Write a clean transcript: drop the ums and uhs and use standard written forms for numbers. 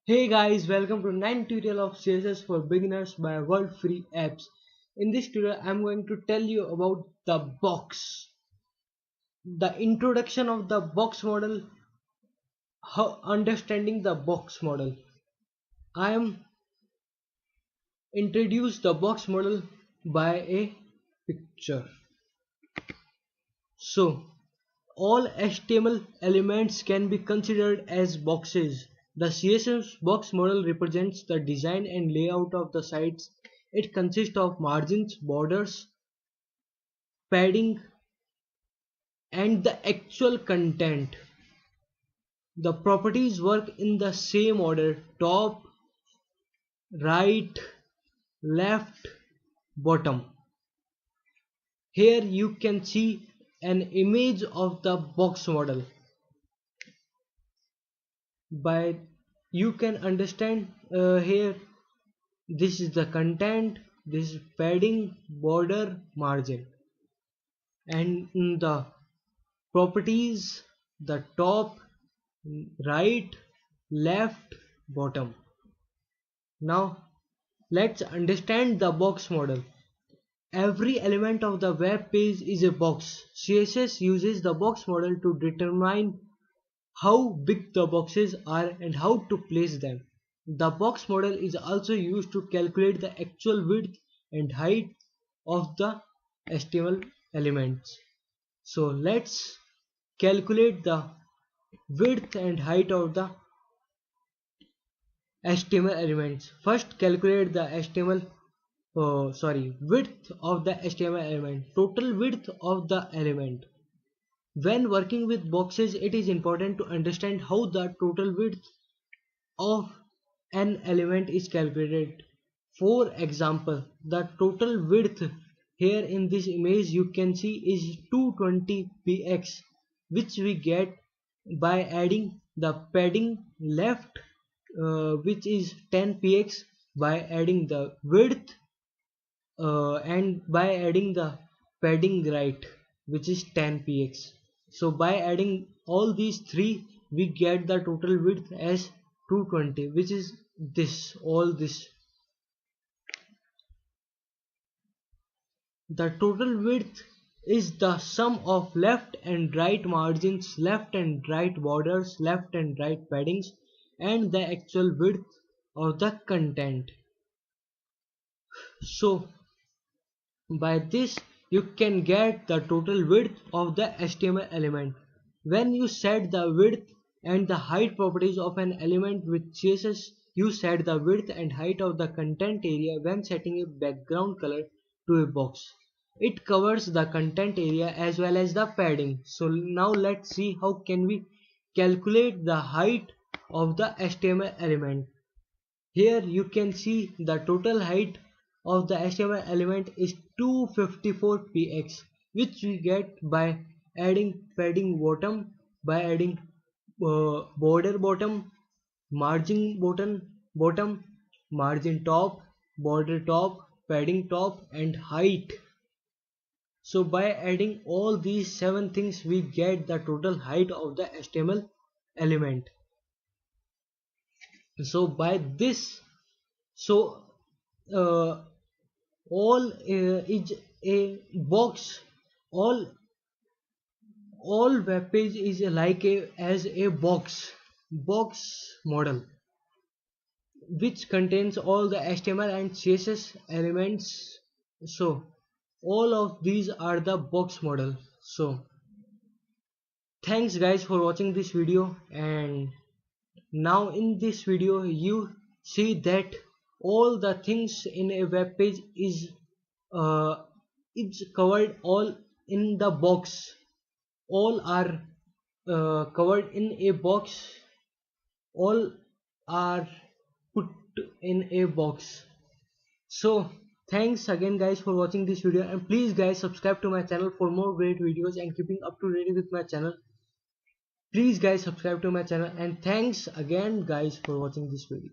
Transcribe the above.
Hey guys, welcome to 9 tutorial of CSS for beginners by World Free Apps. In this tutorial, I'm going to tell you about the box, the introduction of the box model, how understanding the box model. I am introduce the box model by a picture. So, all HTML elements can be considered as boxes. The CSS box model represents the design and layout of the sites. It consists of margins, borders, padding, and the actual content. The properties work in the same order: top, right, left, bottom. Here you can see an image of the box model. By you can understand here, this is the content, this is padding, border, margin, and the properties, the top, right, left, bottom. Now let's understand the box model. Every element of the web page is a box. CSS uses the box model to determine how big the boxes are and how to place them. The box model is also used to calculate the actual width and height of the HTML elements. So let's calculate the width and height of the HTML elements. First, calculate the width of the HTML element. Total width of the element. When working with boxes, it is important to understand how the total width of an element is calculated. For example, the total width here in this image you can see is 220 px, which we get by adding the padding left, which is 10 px, by adding the width, and by adding the padding right, which is 10 px. So by adding all these three, we get the total width as 220, which is this, all this. The total width is the sum of left and right margins, left and right borders, left and right paddings, and the actual width of the content. So by this you can get the total width of the HTML element. When you set the width and the height properties of an element with CSS, you set the width and height of the content area when setting a background color to a box. It covers the content area as well as the padding. So now let's see how can we calculate the height of the HTML element. Here you can see the total height of the HTML element is 254 px, which we get by adding padding bottom, by adding border bottom, margin bottom, margin top, border top, padding top, and height. So by adding all these 7 things, we get the total height of the HTML element. So by this, so uh, all is a box. All web page is like as a box model, which contains all the HTML and CSS elements. So all of these are the box model. So thanks guys for watching this video, and now in this video you see that all the things in a web page is it's covered all in the box. All are covered in a box. All are put in a box. So thanks again guys for watching this video, and please guys subscribe to my channel for more great videos and keeping up to date with my channel. Please guys subscribe to my channel, and thanks again guys for watching this video.